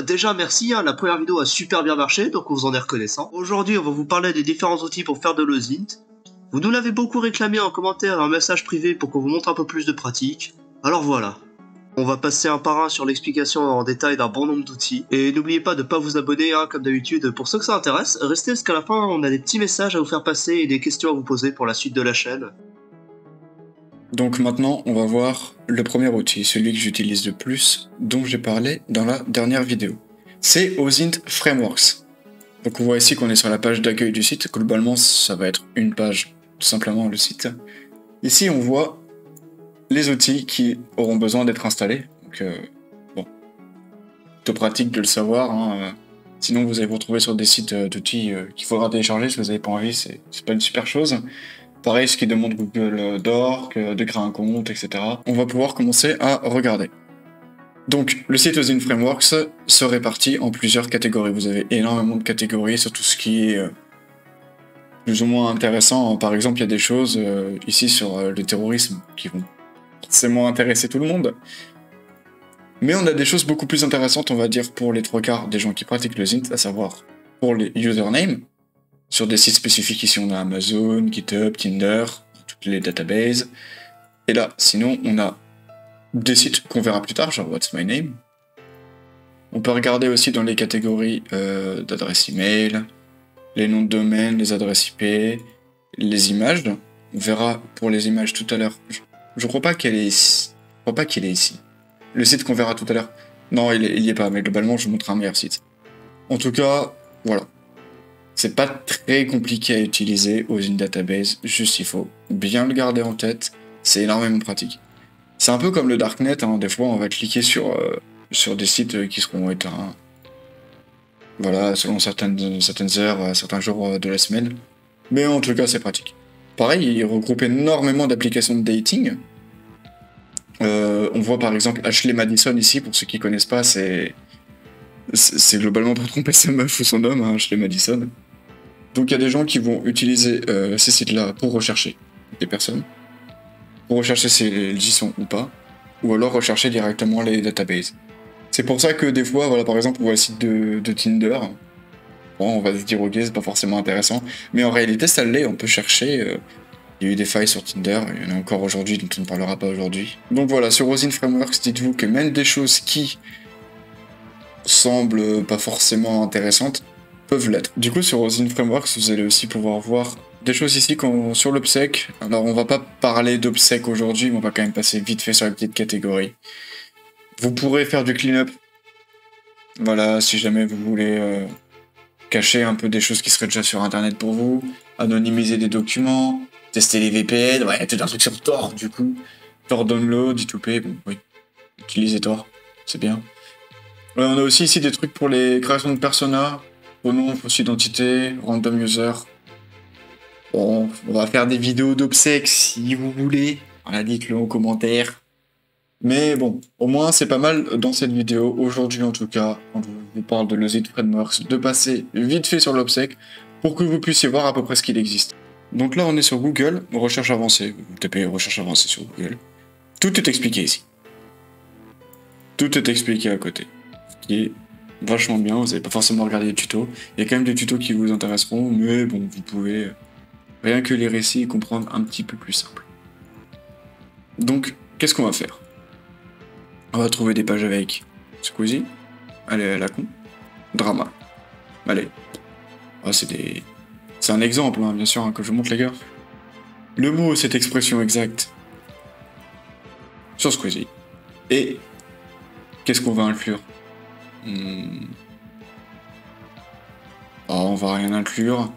déjà merci, hein, la première vidéo a super bien marché, donc on vous en est reconnaissant. Aujourd'hui, on va vous parler des différents outils pour faire de l'OSINT. Vous nous l'avez beaucoup réclamé en commentaire, un message privé pour qu'on vous montre un peu plus de pratique. Alors voilà. On va passer un par un sur l'explication en détail d'un bon nombre d'outils. Et n'oubliez pas de ne pas vous abonner, hein, comme d'habitude. Pour ceux que ça intéresse, restez parce qu'à la fin, on a des petits messages à vous faire passer et des questions à vous poser pour la suite de la chaîne. Donc maintenant, on va voir le premier outil, celui que j'utilise le plus, dont j'ai parlé dans la dernière vidéo. C'est OSINT Frameworks. Donc on voit ici qu'on est sur la page d'accueil du site. Globalement, ça va être une page, tout simplement le site. Ici, on voit les outils qui auront besoin d'être installés. Donc, bon, plutôt pratique de le savoir. Hein. Sinon, vous allez vous retrouver sur des sites d'outils qu'il faudra télécharger si vous n'avez pas envie. C'est pas une super chose. Pareil, ce qui demande Google Doc, de créer un compte, etc. On va pouvoir commencer à regarder. Donc, le site OSINT Frameworks se répartit en plusieurs catégories. Vous avez énormément de catégories sur tout ce qui est plus ou moins intéressant. Par exemple, il y a des choses ici sur le terrorisme qui vont forcément intéresser tout le monde. Mais on a des choses beaucoup plus intéressantes, on va dire, pour les 3/4 des gens qui pratiquent l'OSINT, à savoir pour les usernames. Sur des sites spécifiques, ici on a Amazon, GitHub, Tinder, toutes les databases. Et là, sinon, on a des sites qu'on verra plus tard, genre What's My Name. On peut regarder aussi dans les catégories d'adresses email, les noms de domaine, les adresses IP, les images. On verra pour les images tout à l'heure. Je crois pas qu'elle est ici. Je crois pas qu'il est ici. Le site qu'on verra tout à l'heure. Non, il y est pas, mais globalement, je vous montre un meilleur site. En tout cas, voilà. C'est pas très compliqué à utiliser OSINT Database, juste il faut bien le garder en tête, c'est énormément pratique. C'est un peu comme le Darknet, hein, des fois on va cliquer sur des sites qui seront éteints, voilà, selon certaines heures, certains jours de la semaine, mais en tout cas c'est pratique. Pareil, il regroupe énormément d'applications de dating. On voit par exemple Ashley Madison ici, pour ceux qui connaissent pas, c'est globalement pour tromper sa meuf ou son homme, hein, Ashley Madison. Donc il y a des gens qui vont utiliser ces sites-là pour rechercher des personnes, pour rechercher si elles y sont ou pas, ou alors rechercher directement les databases. C'est pour ça que des fois, voilà, par exemple, on voit le site de Tinder. Bon, on va se dire ok, c'est pas forcément intéressant, mais en réalité ça l'est, on peut chercher. Il y a eu des failles sur Tinder, il y en a encore aujourd'hui, dont on ne parlera pas aujourd'hui. Donc voilà, sur OSINT Frameworks, dites-vous que même des choses qui semblent pas forcément intéressantes, peuvent l'être. Du coup, sur OSINT Frameworks, vous allez aussi pouvoir voir des choses ici sur l'obsèque. Alors, on va pas parler d'obsèque aujourd'hui, mais on va quand même passer vite fait sur la petite catégorie. Vous pourrez faire du clean-up. Voilà, si jamais vous voulez cacher un peu des choses qui seraient déjà sur Internet pour vous, anonymiser des documents, tester les VPN, ouais, tout un truc sur Tor, du coup. Tor Download, I2P, bon, oui. Utilisez Tor, c'est bien. On a aussi ici des trucs pour les créations de personas. Nom, fausse identité, random user. Bon, on va faire des vidéos d'obsèques si vous voulez. Voilà, dites-le en commentaire. Mais bon, au moins c'est pas mal dans cette vidéo, aujourd'hui en tout cas, quand je vous parle de l'OSINT Frameworks, de passer vite fait sur l'obsèque pour que vous puissiez voir à peu près ce qu'il existe. Donc là on est sur Google, recherche avancée. Vous tapez recherche avancée sur Google. Tout est expliqué ici. Tout est expliqué à côté. Ce qui est vachement bien, vous n'allez pas forcément regarder les tutos. Il y a quand même des tutos qui vous intéresseront, mais bon, vous pouvez rien que les récits comprendre un petit peu plus simple. Donc, qu'est-ce qu'on va faire? On va trouver des pages avec Squeezie, allez, la con, drama, allez. Ah, c'est un exemple, hein, bien sûr, hein, que je vous montre les gars. Le mot, cette expression exacte, sur Squeezie. Et qu'est-ce qu'on va inclure? On va rien inclure,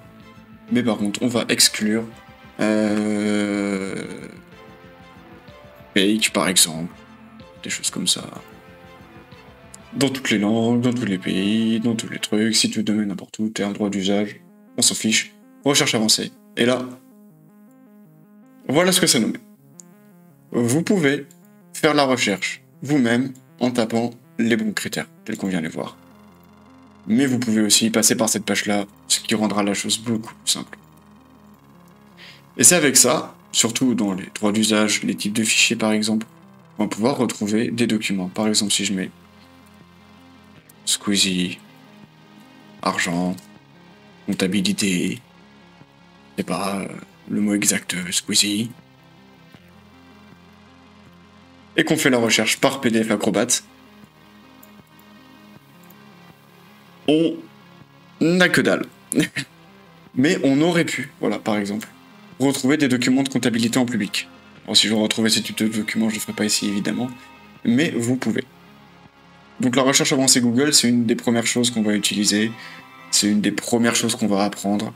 mais par contre on va exclure fake par exemple, des choses comme ça. Dans toutes les langues, dans tous les pays, dans tous les trucs, si tu donnes n'importe où, t'es un droit d'usage, on s'en fiche. Recherche avancée. Et là, voilà ce que ça nous met. Vous pouvez faire la recherche vous-même en tapant les bons critères, tels qu'on vient de les voir. Mais vous pouvez aussi passer par cette page-là, ce qui rendra la chose beaucoup plus simple. Et c'est avec ça, surtout dans les droits d'usage, les types de fichiers par exemple, on va pouvoir retrouver des documents. Par exemple, si je mets Squeezie, argent, comptabilité, je sais pas le mot exact, Squeezie, et qu'on fait la recherche par PDF Acrobat, on n'a que dalle. Mais on aurait pu, voilà, par exemple, retrouver des documents de comptabilité en public. Alors si je retrouvais ce type de documents, je ne le ferai pas ici évidemment, mais vous pouvez. Donc la recherche avancée Google, c'est une des premières choses qu'on va utiliser, c'est une des premières choses qu'on va apprendre,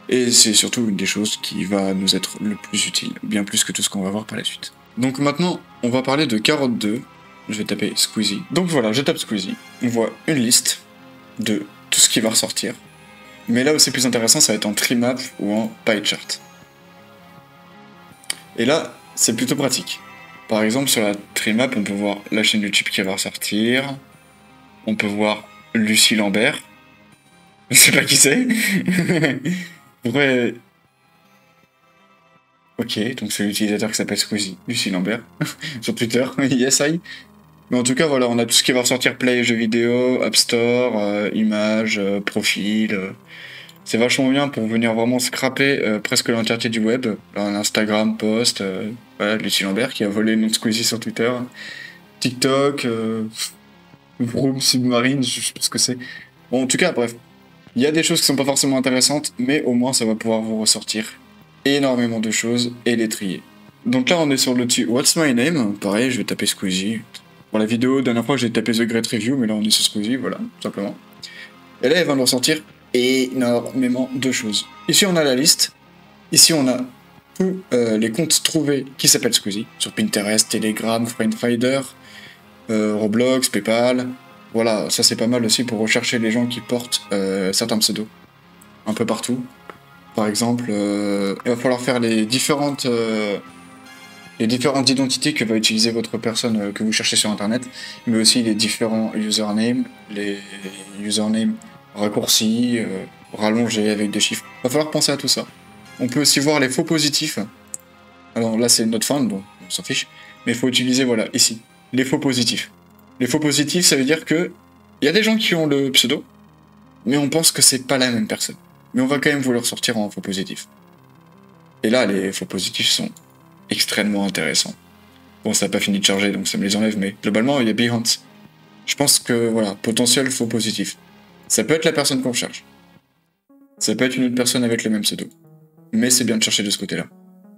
et c'est surtout une des choses qui va nous être le plus utile, bien plus que tout ce qu'on va voir par la suite. Donc maintenant, on va parler de carotte 2, je vais taper Squeezie. Donc voilà, je tape Squeezie, on voit une liste de tout ce qui va ressortir. Mais là où c'est plus intéressant, ça va être en tree map ou en pie chart. Et là, c'est plutôt pratique. Par exemple, sur la tree map, on peut voir la chaîne YouTube qui va ressortir. On peut voir Lucie Lambert. Je sais pas qui c'est. Pourquoi... Ok, donc c'est l'utilisateur qui s'appelle Squeezie, Lucie Lambert, sur Twitter, yes I. Mais en tout cas, voilà, on a tout ce qui va ressortir, Play, jeux vidéo, App Store, images, profil... C'est vachement bien pour venir vraiment scraper presque l'entièreté du web. Instagram, post, voilà, Lucie Lambert qui a volé le nom de Squeezie sur Twitter. TikTok, Vroom, Submarine, je sais pas ce que c'est. Bon, en tout cas, bref. Il y a des choses qui sont pas forcément intéressantes, mais au moins ça va pouvoir vous ressortir énormément de choses et les trier. Donc là, on est sur l'outil What's My Name. Pareil, je vais taper Squeezie. Pour la vidéo, dernière fois, j'ai tapé The Great Review, mais là, on est sur Squeezie, voilà, tout simplement. Et là, il va nous ressortir énormément de choses. Ici on a la liste, ici on a tous les comptes trouvés qui s'appellent Squeezie, sur Pinterest, Telegram, Friendfinder, Roblox, Paypal, voilà, ça c'est pas mal aussi pour rechercher les gens qui portent certains pseudos, un peu partout. Par exemple, il va falloir faire les différentes identités que va utiliser votre personne que vous cherchez sur internet, mais aussi les différents usernames, les usernames raccourcis, rallongés avec des chiffres. Va falloir penser à tout ça. On peut aussi voir les faux positifs. Alors là c'est notre fan, donc on s'en fiche. Mais il faut utiliser, voilà, ici, les faux positifs. Les faux positifs, ça veut dire que il y a des gens qui ont le pseudo, mais on pense que c'est pas la même personne. Mais on va quand même vous le ressortir en faux positif. Et là, les faux positifs sont extrêmement intéressants. Bon, ça n'a pas fini de charger, donc ça me les enlève, mais globalement, il y a Behance. Je pense que, voilà, potentiel faux positif. Ça peut être la personne qu'on cherche. Ça peut être une autre personne avec le même pseudo. Mais c'est bien de chercher de ce côté-là.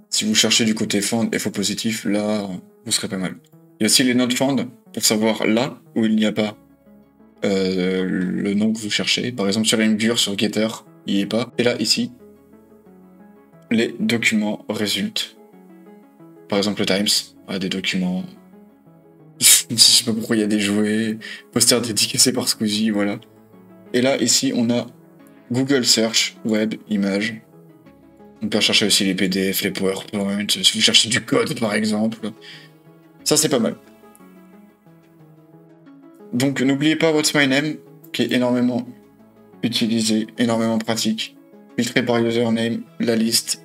Si vous cherchez du côté found et faux positif, là, vous serez pas mal. Il y a aussi les not found, pour savoir là où il n'y a pas le nom que vous cherchez. Par exemple, sur Imgur, sur Getter, il n'y est pas. Et là, ici, les documents résultent. Par exemple, le Times a des documents... Je sais pas pourquoi il y a des jouets, posters dédicacés par Squeezie, voilà. Et là, ici, on a Google Search, Web, Images. On peut chercher aussi les PDF, les PowerPoint, si vous cherchez du code, par exemple. Ça, c'est pas mal. Donc, n'oubliez pas What's My Name, qui est énormément utilisé, énormément pratique. Filtré par username, la liste,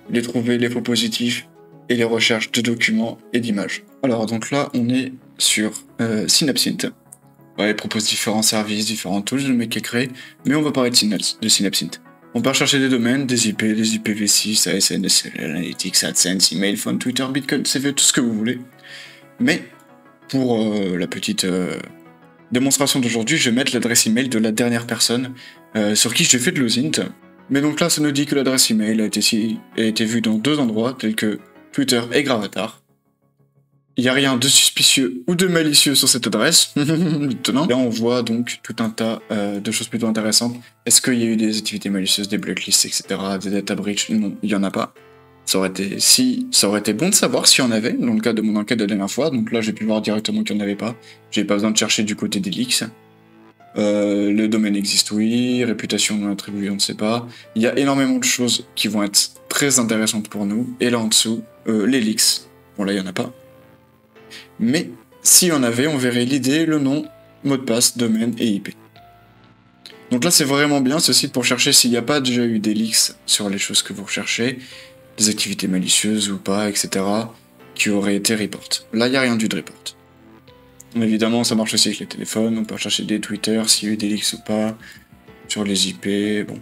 les trouver, les faux positifs, et les recherches de documents et d'images. Alors, donc là, on est sur Synapsint. Ouais, il propose différents services, différents tools, le mec est créé, mais on va parler de Synapsint. On peut rechercher des domaines, des IP, des IPv6, ASN, SSL, Analytics, AdSense, email, phone, Twitter, Bitcoin, CV, tout ce que vous voulez. Mais, pour la petite démonstration d'aujourd'hui, je vais mettre l'adresse email de la dernière personne sur qui j'ai fait de l'OSINT. Mais donc là, ça nous dit que l'adresse email a été vue dans 2 endroits, tels que Twitter et Gravatar. Il n'y a rien de suspicieux ou de malicieux sur cette adresse. Maintenant, là on voit donc tout un tas de choses plutôt intéressantes. Est-ce qu'il y a eu des activités malicieuses, des blacklists, etc., des data breach? Non, il n'y en a pas. Ça aurait été bon de savoir s'il y en avait, dans le cadre de mon enquête de la dernière fois. Donc là, j'ai pu voir directement qu'il n'y en avait pas. J'ai pas besoin de chercher du côté des leaks. Le domaine existe, oui. Réputation non attribuée, on ne sait pas. Il y a énormément de choses qui vont être très intéressantes pour nous. Et là en dessous, les leaks. Bon, là, il n'y en a pas. Mais s'il y en avait, on verrait l'idée, le nom, mot de passe, domaine et IP. Donc là, c'est vraiment bien ce site pour chercher s'il n'y a pas déjà eu des leaks sur les choses que vous recherchez, des activités malicieuses ou pas, etc., qui auraient été report. Là, il n'y a rien du de report. Évidemment, ça marche aussi avec les téléphones. On peut rechercher des Twitter, s'il y a eu des leaks ou pas, sur les IP. Bon.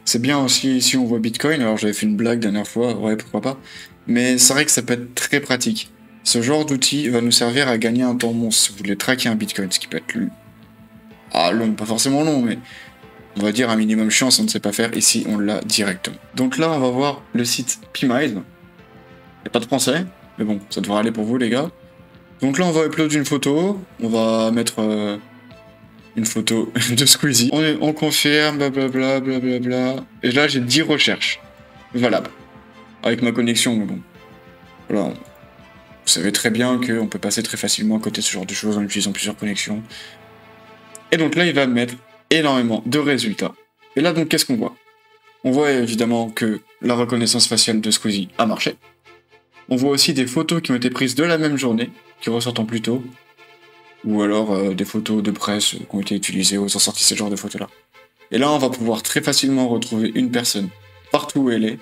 C'est bien aussi si on voit Bitcoin. Alors j'avais fait une blague la dernière fois, ouais, pourquoi pas. Mais c'est vrai que ça peut être très pratique. Ce genre d'outil va nous servir à gagner un temps monstre si vous voulez traquer un Bitcoin, ce qui peut être long, pas forcément long, mais on va dire un minimum chiant si on ne sait pas faire. Ici, on l'a directement. Donc là, on va voir le site Pmile. Il n'y a pas de français, mais bon, ça devrait aller pour vous les gars. Donc là, on va upload une photo. On va mettre une photo de Squeezie. On confirme, blablabla, blablabla. Et là, j'ai 10 recherches. Valable. Avec ma connexion, mais bon. Voilà. Vous savez très bien qu'on peut passer très facilement à côté de ce genre de choses en utilisant plusieurs connexions. Et donc là, il va mettre énormément de résultats. Et là, donc, qu'est-ce qu'on voit? On voit évidemment que la reconnaissance faciale de Squeezie a marché. On voit aussi des photos qui ont été prises de la même journée, qui ressortent en plus tôt. Ou alors des photos de presse qui ont été utilisées ou ont sorti ce genre de photos-là. Et là, on va pouvoir très facilement retrouver une personne partout où elle est,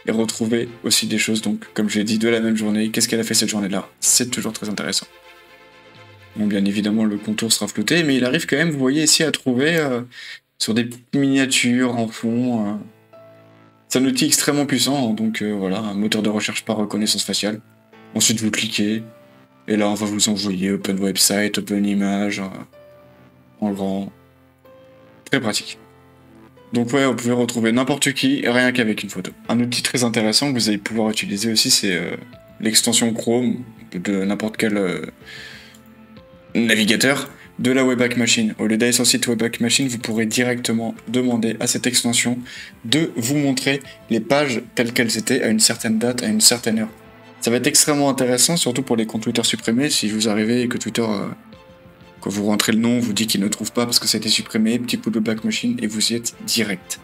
et retrouver aussi des choses, donc, comme je l'ai dit, de la même journée. Qu'est-ce qu'elle a fait cette journée-là? C'est toujours très intéressant. Bon, bien évidemment, le contour sera flouté, mais il arrive quand même, vous voyez ici, à trouver sur des petites miniatures en fond. C'est un outil extrêmement puissant, donc voilà, un moteur de recherche par reconnaissance faciale. Ensuite, vous cliquez, et là, on va vous envoyer Open Website, Open Image, en grand. Très pratique. Donc ouais, vous pouvez retrouver n'importe qui, rien qu'avec une photo. Un outil très intéressant que vous allez pouvoir utiliser aussi, c'est l'extension Chrome de n'importe quel navigateur de la Webpack Machine. Au lieu d'aller sur le site Webpack Machine, vous pourrez directement demander à cette extension de vous montrer les pages telles qu'elles étaient à une certaine date, à une certaine heure. Ça va être extrêmement intéressant, surtout pour les comptes Twitter supprimés, si vous arrivez et que Twitter... quand vous rentrez le nom, vous dit qu'il ne trouve pas parce que ça a été supprimé, petit coup de Webpack Machine et vous y êtes direct.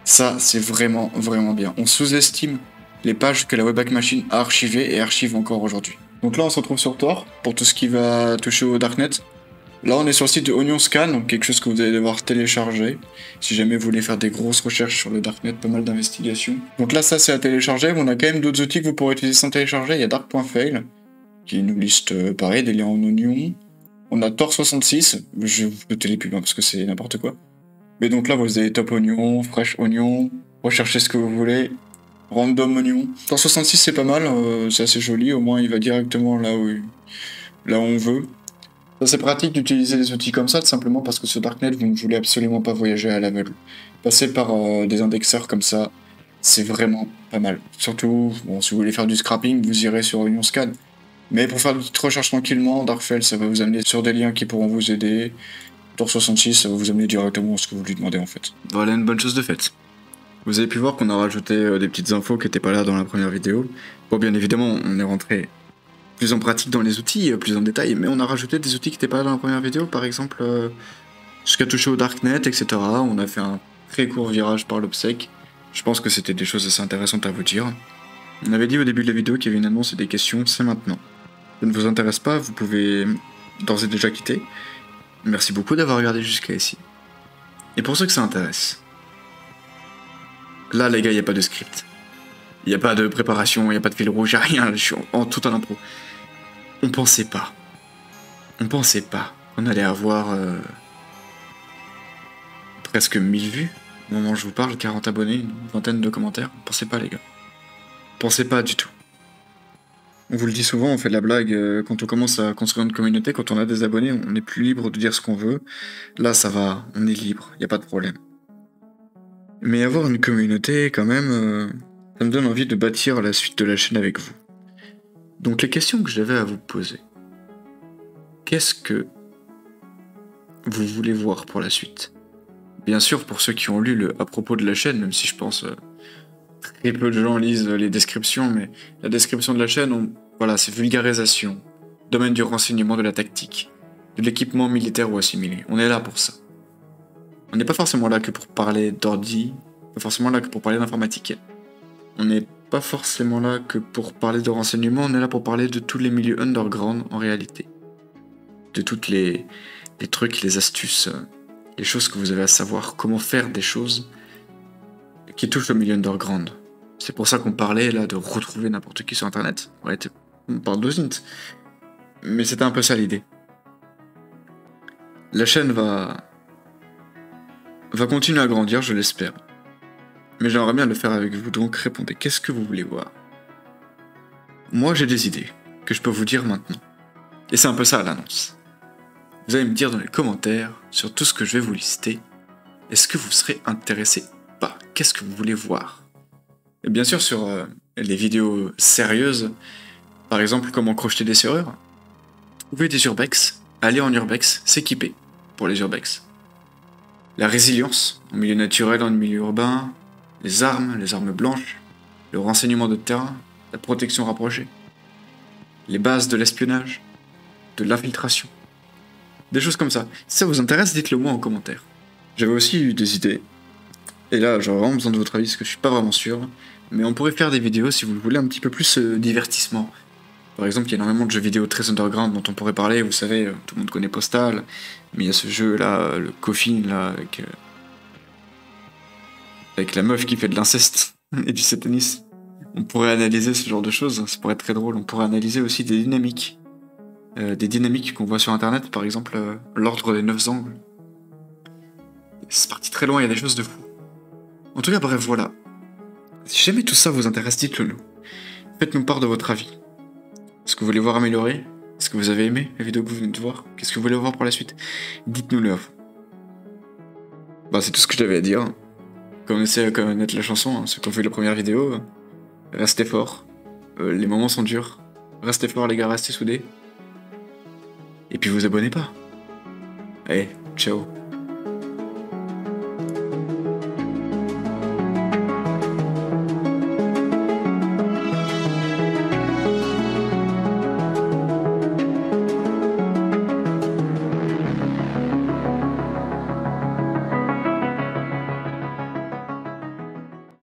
Ça, c'est vraiment, vraiment bien. On sous-estime les pages que la Webpack Machine a archivées et archive encore aujourd'hui. Donc là, on se retrouve sur Tor pour tout ce qui va toucher au Darknet. Là, on est sur le site de Onion Scan, donc quelque chose que vous allez devoir télécharger. Si jamais vous voulez faire des grosses recherches sur le Darknet, pas mal d'investigations. Donc là, ça, c'est à télécharger. Mais on a quand même d'autres outils que vous pourrez utiliser sans télécharger. Il y a Dark.fail, qui nous liste, pareil, des liens en Onion. On a Tor66, je vous fais les pubs parce que c'est n'importe quoi. Mais donc là, vous avez Top Oignon, Fresh Oignon, recherchez ce que vous voulez, Random Oignon. Tor66 c'est pas mal, c'est assez joli, au moins il va directement là où on veut. Ça c'est pratique d'utiliser des outils comme ça, tout simplement parce que ce Darknet, vous ne voulez absolument pas voyager à l'aveugle. Passer par des indexeurs comme ça, c'est vraiment pas mal. Surtout, bon, si vous voulez faire du scrapping, vous irez sur Onion Scan. Mais pour faire de petites recherches tranquillement, Darkfail, ça va vous amener sur des liens qui pourront vous aider. Tor66, ça va vous amener directement à ce que vous lui demandez en fait. Voilà une bonne chose de faite. Vous avez pu voir qu'on a rajouté des petites infos qui n'étaient pas là dans la première vidéo. Bon, bien évidemment, on est rentré plus en pratique dans les outils, plus en détail, mais on a rajouté des outils qui n'étaient pas là dans la première vidéo, par exemple ce qui a touché au Darknet, etc. On a fait un très court virage par l'obsèque. Je pense que c'était des choses assez intéressantes à vous dire. On avait dit au début de la vidéo qu'il y avait une annonce et des questions, c'est maintenant. Ça ne vous intéresse pas, vous pouvez d'ores et déjà quitter. Merci beaucoup d'avoir regardé jusqu'à ici. Et pour ceux que ça intéresse, là les gars, il n'y a pas de script. Il n'y a pas de préparation, il n'y a pas de fil rouge, il n'y a rien, je suis tout en impro. On pensait pas qu'on allait avoir presque 1000 vues. Au moment où je vous parle, 40 abonnés, une vingtaine de commentaires. On pensait pas les gars. On pensait pas du tout. On vous le dit souvent, on fait de la blague, quand on commence à construire une communauté, quand on a des abonnés, on est plus libre de dire ce qu'on veut. Là, ça va, on est libre, y a pas de problème. Mais avoir une communauté, quand même, ça me donne envie de bâtir la suite de la chaîne avec vous. Donc les questions que j'avais à vous poser. Qu'est-ce que vous voulez voir pour la suite? Bien sûr, pour ceux qui ont lu le à propos de la chaîne, même si je pense... très peu de gens lisent les descriptions, mais la description de la chaîne, voilà, c'est vulgarisation, domaine du renseignement, de la tactique, de l'équipement militaire ou assimilé. On est là pour ça. On n'est pas forcément là que pour parler d'ordi, pas forcément là que pour parler d'informatique. On n'est pas forcément là que pour parler de renseignement, on est là pour parler de tous les milieux underground en réalité. De toutes les trucs, les astuces, les choses que vous avez à savoir, comment faire des choses qui touche au milieu underground. C'est pour ça qu'on parlait là de retrouver n'importe qui sur internet. Ouais, on parle d'Ozint. Mais c'était un peu ça l'idée. La chaîne va continuer à grandir, je l'espère. Mais j'aimerais bien le faire avec vous, donc répondez, qu'est-ce que vous voulez voir? Moi j'ai des idées, que je peux vous dire maintenant. Et c'est un peu ça l'annonce. Vous allez me dire dans les commentaires, sur tout ce que je vais vous lister, est-ce que vous serez intéressé ou pas? Qu'est-ce que vous voulez voir? Et bien sûr sur les vidéos sérieuses, par exemple comment crocheter des serrures, trouver des urbex, aller en urbex, s'équiper pour les urbex. La résilience, en milieu naturel, en milieu urbain, les armes blanches, le renseignement de terrain, la protection rapprochée, les bases de l'espionnage, de l'infiltration. Des choses comme ça. Si ça vous intéresse, dites-le moi en commentaire. J'avais aussi eu des idées. Et là, j'aurais vraiment besoin de votre avis, parce que je suis pas vraiment sûr. Mais on pourrait faire des vidéos, si vous voulez, un petit peu plus divertissement. Par exemple, il y a énormément de jeux vidéo très underground dont on pourrait parler. Vous savez, tout le monde connaît Postal. Mais il y a ce jeu-là, le Coffin, là, avec la meuf qui fait de l'inceste et du satanisme. On pourrait analyser ce genre de choses, ça pourrait être très drôle. On pourrait analyser aussi des dynamiques. Des dynamiques qu'on voit sur internet, par exemple l'ordre des 9 angles. C'est parti très loin, il y a des choses de fou. En tout cas, bref, voilà. Si jamais tout ça vous intéresse, dites-le nous. Faites-nous part de votre avis. Est-ce que vous voulez voir améliorer? Est-ce que vous avez aimé la vidéo que vous venez de voir? Qu'est-ce que vous voulez voir pour la suite? Dites-nous-le. Bah, c'est tout ce que j'avais à dire. Commencez à connaître la chanson, hein. Ceux qui ont vu la première vidéo, restez forts. Les moments sont durs. Restez forts les gars, restez soudés. Et puis vous abonnez pas. Allez, ciao.